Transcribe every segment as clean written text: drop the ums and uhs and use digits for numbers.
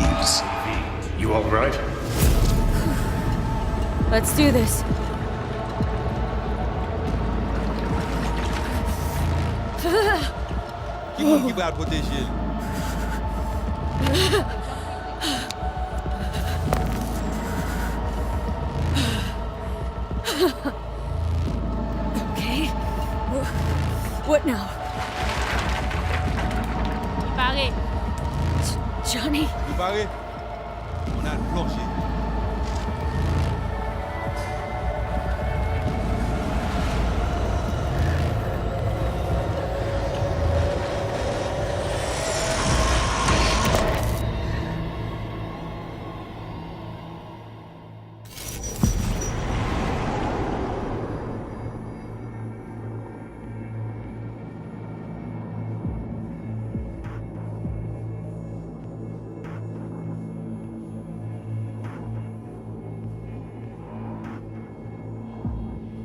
Reeves. You all right? Let's do this. Give out what this is. Okay. What now? Barré. Johnny? Préparé? On a le plancher.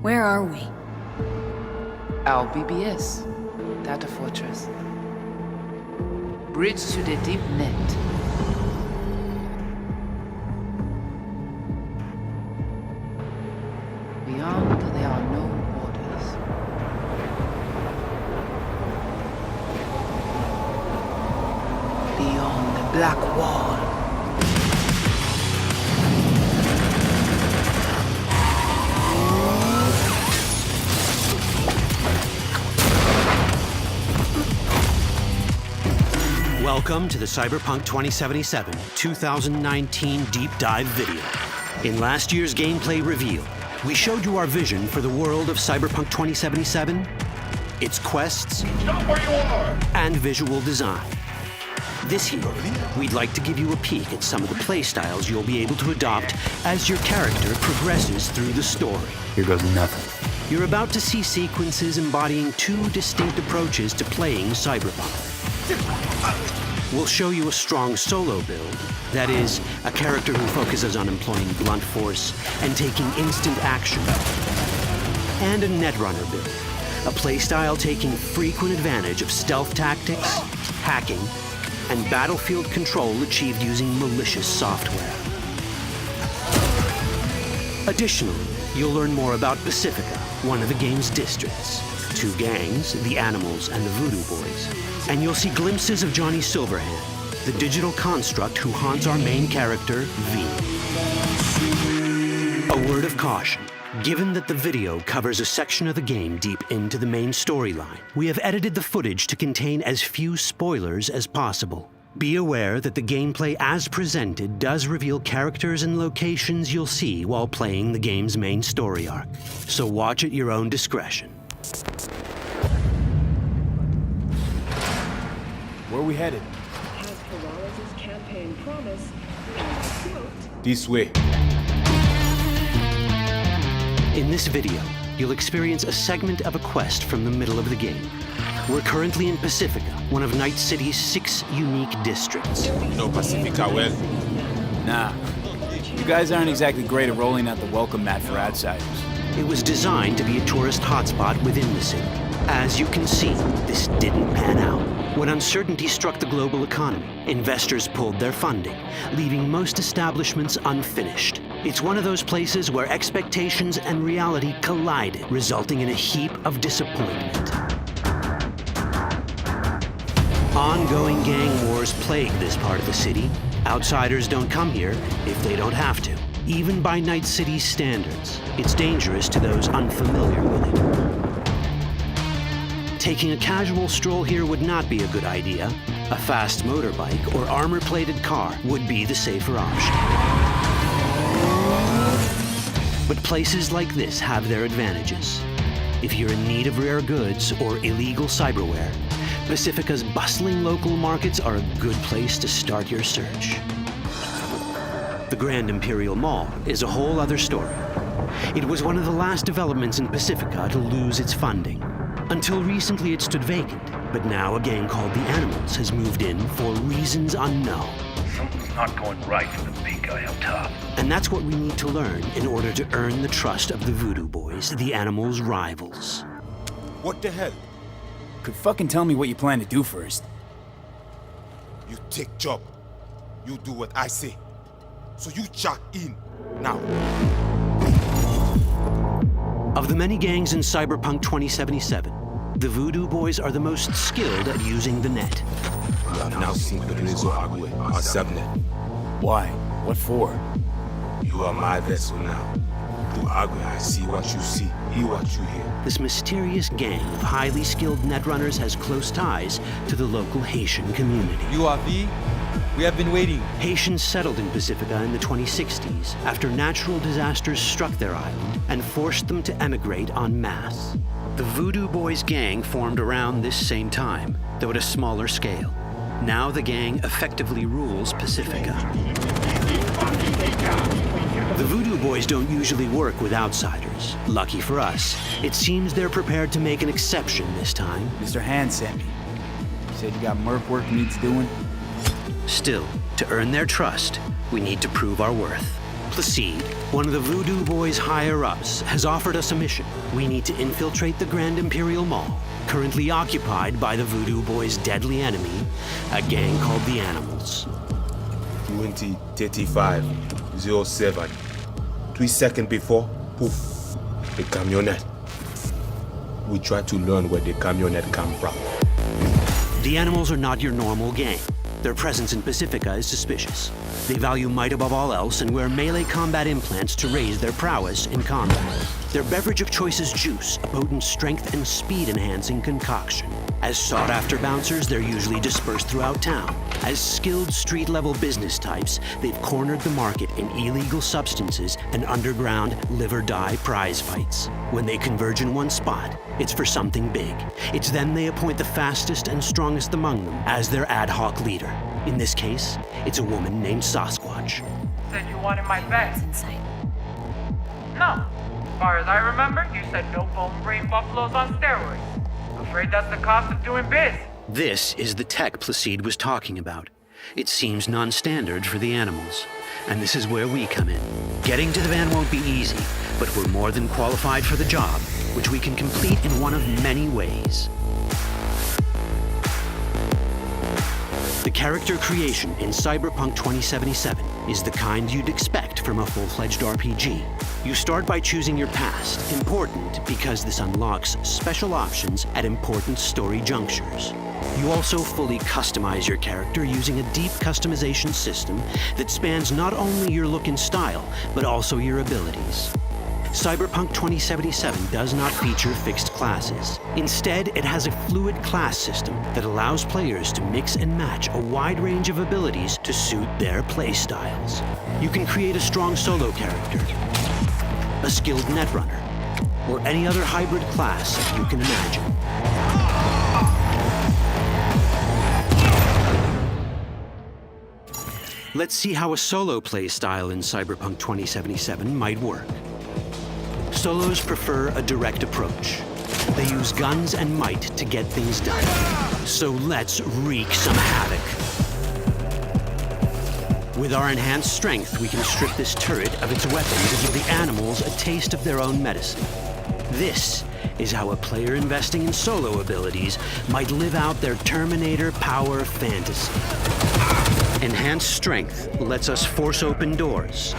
Where are we? Our BBS, Data Fortress. Bridge to the deep net. Beyond, there are no borders. Beyond the black wall. Welcome to the Cyberpunk 2077 2019 Deep Dive video. In last year's gameplay reveal, we showed you our vision for the world of Cyberpunk 2077, its quests, and visual design. This year, we'd like to give you a peek at some of the playstyles you'll be able to adopt as your character progresses through the story. Here goes nothing. You're about to see sequences embodying two distinct approaches to playing Cyberpunk. We'll show you a strong solo build, that is, a character who focuses on employing blunt force and taking instant action, and a netrunner build, a playstyle taking frequent advantage of stealth tactics, hacking, and battlefield control achieved using malicious software. Additionally, you'll learn more about Pacifica, one of the game's districts, two gangs, the Animals and the Voodoo Boys, and you'll see glimpses of Johnny Silverhand, the digital construct who haunts our main character, V. A word of caution. Given that the video covers a section of the game deep into the main storyline, we have edited the footage to contain as few spoilers as possible. Be aware that the gameplay as presented does reveal characters and locations you'll see while playing the game's main story arc. So watch at your own discretion. Where are we headed? As Peralez's campaign promised, and quote, This way. In this video, you'll experience a segment of a quest from the middle of the game. We're currently in Pacifica, one of Night City's 6 unique districts. No Pacifica well. Nah. You guys aren't exactly great at rolling out the welcome mat for outsiders. It was designed to be a tourist hotspot within the city. As you can see, this didn't pan out. When uncertainty struck the global economy, investors pulled their funding, leaving most establishments unfinished. It's one of those places where expectations and reality collided, resulting in a heap of disappointment. Ongoing gang wars plague this part of the city. Outsiders don't come here if they don't have to. Even by Night City's standards, it's dangerous to those unfamiliar with it. Taking a casual stroll here would not be a good idea. A fast motorbike or armor-plated car would be the safer option. But places like this have their advantages. If you're in need of rare goods or illegal cyberware, Pacifica's bustling local markets are a good place to start your search. The Grand Imperial Mall is a whole other story. It was one of the last developments in Pacifica to lose its funding. Until recently it stood vacant, but now a gang called the Animals has moved in for reasons unknown. Something's not going right for the big guy up top. And that's what we need to learn in order to earn the trust of the Voodoo Boys, the Animals' rivals. What the hell? Could fucking tell me what you plan to do first. You take job. You do what I say. So you jack in now. Of the many gangs in Cyberpunk 2077, the Voodoo Boys are the most skilled at using the net. You have now synchronized Agwe, our subnet. Why? What for? You are my vessel now. Through Agwe, I see what you see, hear what you hear. This mysterious gang of highly skilled netrunners has close ties to the local Haitian community. You are V? We have been waiting. Haitians settled in Pacifica in the 2060s after natural disasters struck their island and forced them to emigrate en masse. The Voodoo Boys gang formed around this same time, though at a smaller scale. Now the gang effectively rules Pacifica. The Voodoo Boys don't usually work with outsiders. Lucky for us, it seems they're prepared to make an exception this time. Mr. Hand sent me. He said you got merc work needs doing. Still, to earn their trust, we need to prove our worth. Placide, one of the Voodoo Boys' higher-ups, has offered us a mission. We need to infiltrate the Grand Imperial Mall, currently occupied by the Voodoo Boys' deadly enemy, a gang called the Animals. 2035-07. 3 seconds before, poof, the camionette. We try to learn where the camionette come from. The Animals are not your normal gang. Their presence in Pacifica is suspicious. They value might above all else and wear melee combat implants to raise their prowess in combat. Their beverage of choice is juice, a potent strength and speed-enhancing concoction. As sought-after bouncers, they're usually dispersed throughout town. As skilled street-level business types, they've cornered the market in illegal substances and underground live-or-die prize fights. When they converge in one spot, it's for something big. It's then they appoint the fastest and strongest among them as their ad hoc leader. In this case, it's a woman named Sasquatch. Said you wanted my bed. Insane. No. As far as I remember, you said no bone brain buffaloes on steroids. Afraid that's the cost of doing biz. This is the tech Placide was talking about. It seems non-standard for the Animals. And this is where we come in. Getting to the van won't be easy, but we're more than qualified for the job, which we can complete in one of many ways. The character creation in Cyberpunk 2077 is the kind you'd expect from a full-fledged RPG. You start by choosing your past, important because this unlocks special options at important story junctures. You also fully customize your character using a deep customization system that spans not only your look and style, but also your abilities. Cyberpunk 2077 does not feature fixed classes. Instead, it has a fluid class system that allows players to mix and match a wide range of abilities to suit their playstyles. You can create a strong solo character, a skilled netrunner, or any other hybrid class you can imagine. Let's see how a solo playstyle in Cyberpunk 2077 might work. Solos prefer a direct approach. They use guns and might to get things done. So let's wreak some havoc. With our enhanced strength, we can strip this turret of its weapons and give the Animals a taste of their own medicine. This is how a player investing in solo abilities might live out their Terminator power fantasy. Enhanced strength lets us force open doors,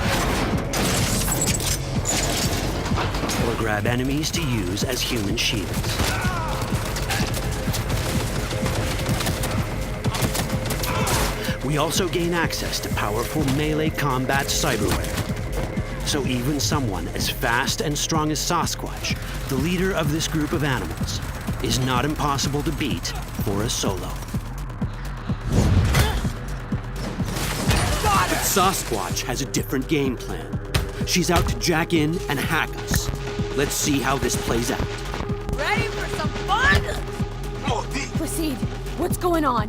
or grab enemies to use as human shields. We also gain access to powerful melee combat cyberware. So even someone as fast and strong as Sasquatch, the leader of this group of animals, is not impossible to beat for a solo. But Sasquatch has a different game plan. She's out to jack in and hack us. Let's see how this plays out. Ready for some fun? Proceed. What's going on?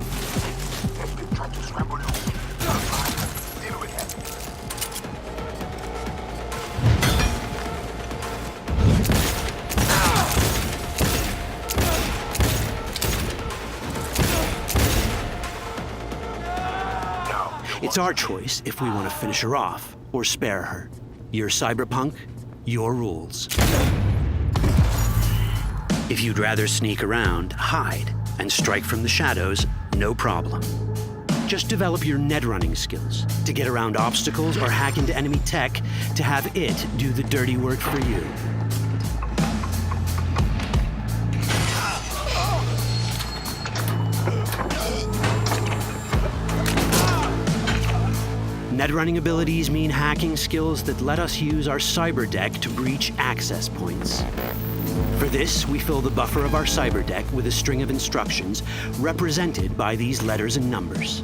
It's our choice if we want to finish her off or spare her. You're Cyberpunk, your rules. If you'd rather sneak around, hide, and strike from the shadows, no problem. Just develop your net running skills to get around obstacles or hack into enemy tech to have it do the dirty work for you. Net running abilities mean hacking skills that let us use our cyber deck to breach access points. For this, we fill the buffer of our cyber deck with a string of instructions represented by these letters and numbers.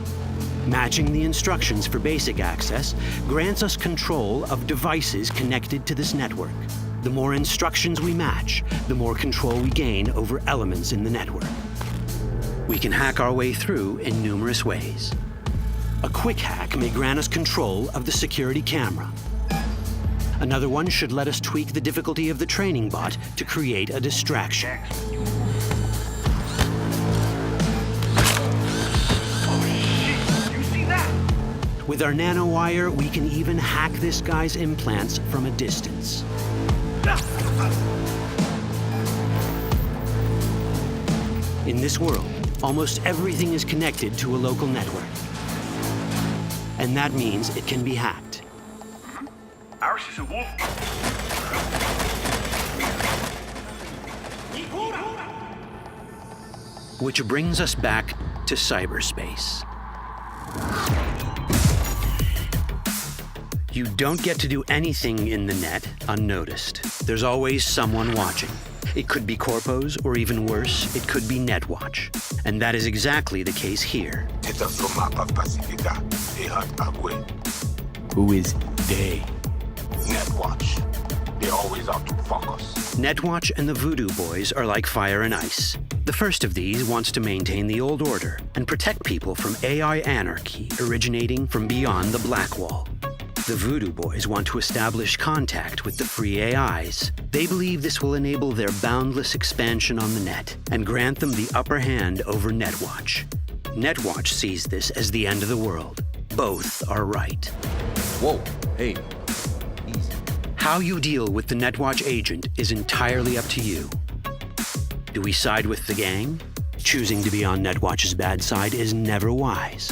Matching the instructions for basic access grants us control of devices connected to this network. The more instructions we match, the more control we gain over elements in the network. We can hack our way through in numerous ways. A quick hack may grant us control of the security camera. Another one should let us tweak the difficulty of the training bot to create a distraction. With our nanowire, we can even hack this guy's implants from a distance. In this world, almost everything is connected to a local network. And that means it can be hacked. Ours is a wolf. Which brings us back to cyberspace. You don't get to do anything in the net unnoticed. There's always someone watching. It could be corpos, or even worse, it could be Netwatch. And that is exactly the case here. Who is they? Netwatch. They're always out to fuck us. Netwatch and the Voodoo Boys are like fire and ice. The first of these wants to maintain the old order and protect people from AI anarchy originating from beyond the Black Wall. The Voodoo Boys want to establish contact with the free AIs. They believe this will enable their boundless expansion on the net and grant them the upper hand over Netwatch. Netwatch sees this as the end of the world. Both are right. Whoa, hey, easy. How you deal with the Netwatch agent is entirely up to you. Do we side with the gang? Choosing to be on Netwatch's bad side is never wise.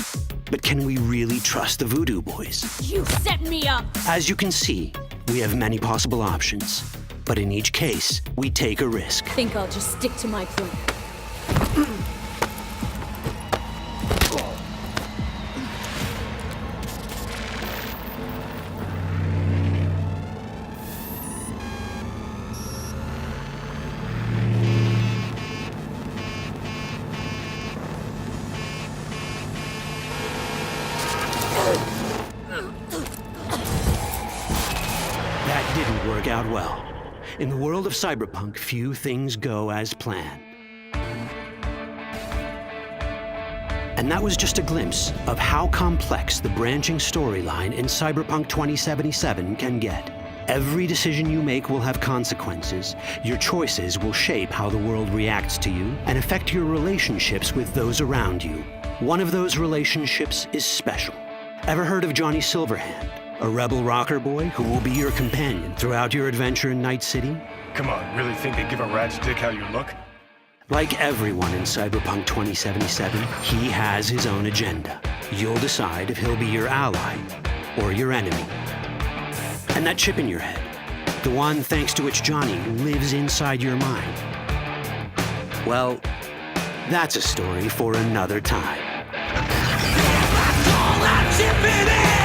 But can we really trust the Voodoo Boys? You set me up! As you can see, we have many possible options. But in each case, we take a risk. Think I'll just stick to my plan. That didn't work out well. In the world of cyberpunk, few things go as planned. And that was just a glimpse of how complex the branching storyline in Cyberpunk 2077 can get. Every decision you make will have consequences. Your choices will shape how the world reacts to you and affect your relationships with those around you. One of those relationships is special. Ever heard of Johnny Silverhand? A rebel rocker boy who will be your companion throughout your adventure in Night City? Come on, really think they give a rat's dick how you look? Like everyone in Cyberpunk 2077, he has his own agenda. You'll decide if he'll be your ally or your enemy. And that chip in your head, the one thanks to which Johnny lives inside your mind, well, that's a story for another time. All that chip in it!